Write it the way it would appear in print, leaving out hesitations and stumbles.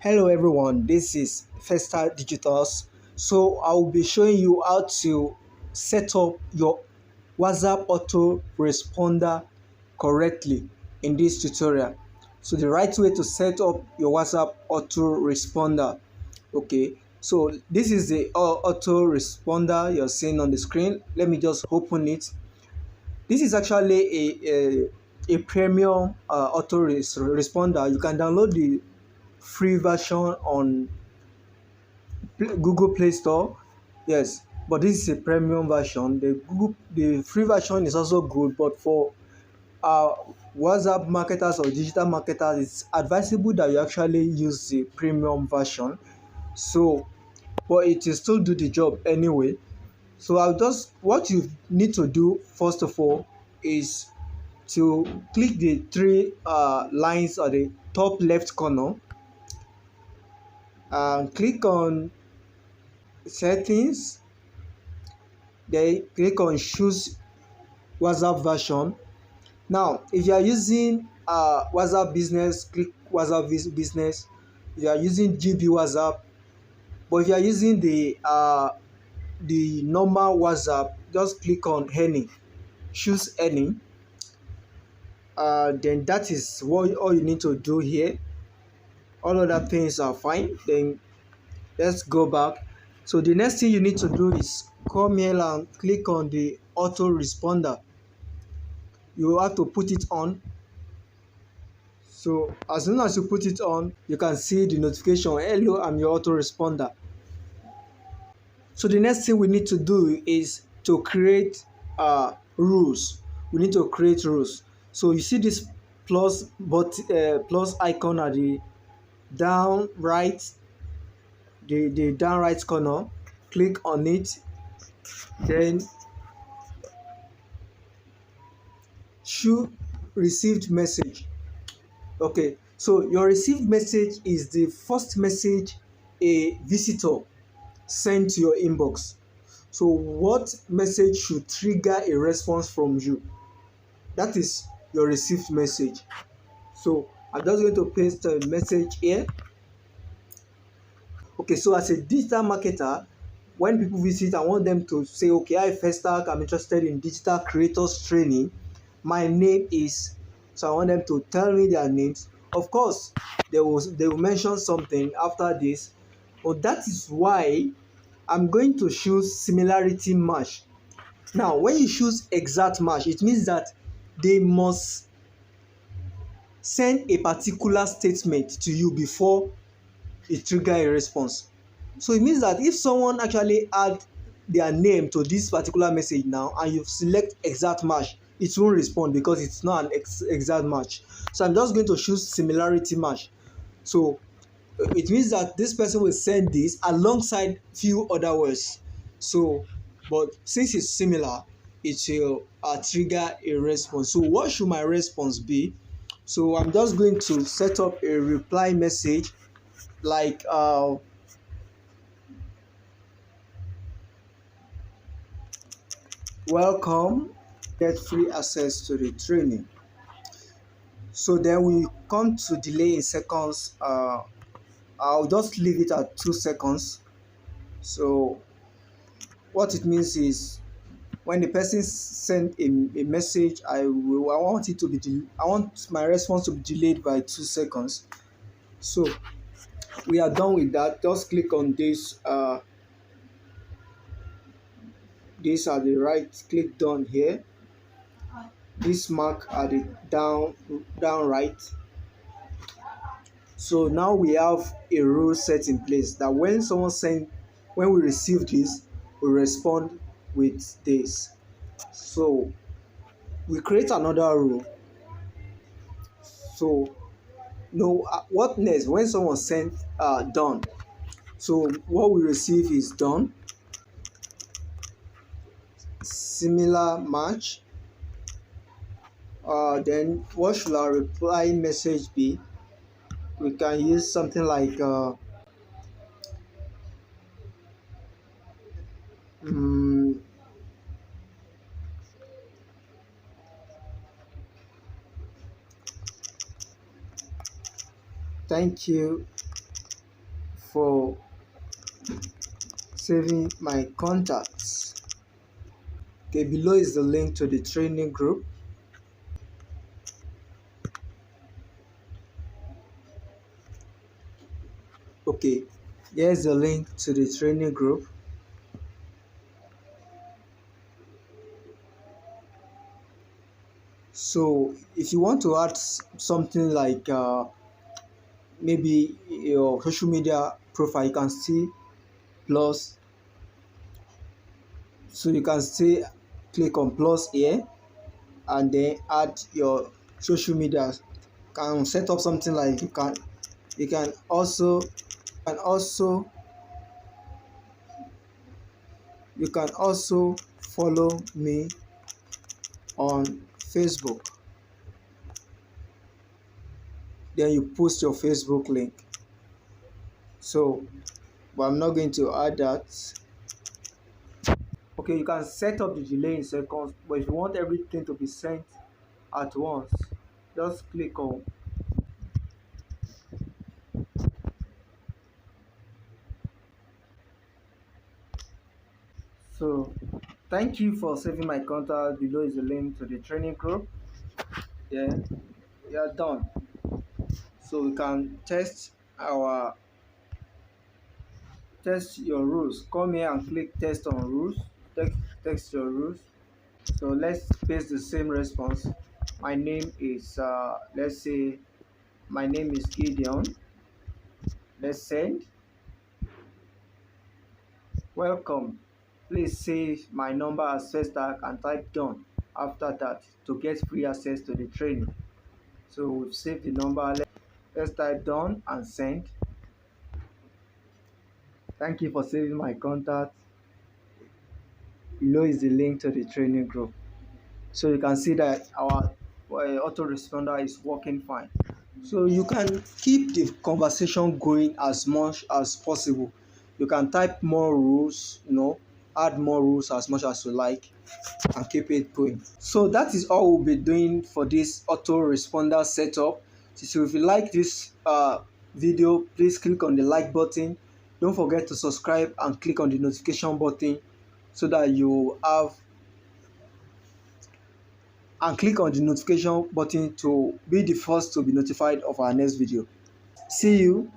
Hello everyone, this is Festa Digitals. So I will be showing you how to set up your WhatsApp autoresponder correctly in this tutorial. So the right way to set up your WhatsApp autoresponder. Okay, so this is the autoresponder you're seeing on the screen. Let me just open it. This is actually a premium autoresponder. You can download the free version on Google Play Store. Yes, but this is a premium version. The free version is also good, but for uh, WhatsApp marketers or digital marketers, it's advisable that you actually use the premium version. So, but it will still do the job anyway. So what you need to do first of all is to click the three lines at the top left corner and click on settings, then click on choose WhatsApp version. Now if you are using WhatsApp business, click WhatsApp business. If you are using GB WhatsApp, but if you are using the normal WhatsApp, just click on any, choose any. Then that is what all you need to do here. All other things are fine. Then let's go back. So the next thing you need to do is come here and click on the autoresponder. You have to put it on. So as soon as you put it on, you can see the notification, hello, I'm your autoresponder. So the next thing we need to do is to create rules. We need to create rules. So you see this plus icon at the down right, the down right corner. Click on it, then show received message. Okay, so your received message is the first message a visitor sent to your inbox. So what message should trigger a response from you? That is your received message. So I'm just going to paste a message here. Okay, so as a digital marketer, when people visit, I want them to say, okay, hi Festac, I'm interested in digital creators training. My name is, so I want them to tell me their names. Of course, they will mention something after this, but that is why I'm going to choose similarity match. Now, when you choose exact match, it means that they must send a particular statement to you before it trigger a response. So it means that if someone actually add their name to this particular message now and you select exact match, it won't respond because it's not an exact match. So I'm just going to choose similarity match. So it means that this person will send this alongside few other words. So, but since it's similar, it will trigger a response. So what should my response be? So I'm just going to set up a reply message like welcome, get free access to the training. So then we come to delay in seconds. I'll just leave it at 2 seconds. So what it means is when the person send a message, I want it to be I want my response to be delayed by 2 seconds. So we are done with that. Just click on this this at the right, click done here. This mark at the down right. So now we have a rule set in place that when we receive this, we respond with this. So we create another rule. So no, what next when someone sent done? So what we receive is done, similar match. Then what should our reply message be? We can use something like mm, thank you for saving my contacts. Okay, below is the link to the training group. Okay, here's the link to the training group. So if you want to add something like maybe your social media profile, you can see plus. So you can still click on plus here and then add your social media. Can set up something like you can also can also you can also follow me on Facebook. Then you post your Facebook link. So but I'm not going to add that. Okay, you can set up the delay in seconds, but if you want everything to be sent at once, just click on. So thank you for saving my contact. Below is the link to the training group. Yeah, we are done. So we can test your rules. Come here and click test on rules. Text your rules. So let's paste the same response. My name is let's say my name is Gideon. Let's send. Welcome. Please save my number as first tag and type done after that to get free access to the training. So we've saved the number. Let's type done and send. Thank you for saving my contact. Below is the link to the training group. So you can see that our autoresponder is working fine. So you can keep the conversation going as much as possible. You can type more rules, add more rules as much as you like and keep it going. So that is all we'll be doing for this autoresponder setup. So if you like this video, please click on the like button. Don't forget to subscribe and click on the notification button so that you have and click on the notification button to be the first to be notified of our next video. See you.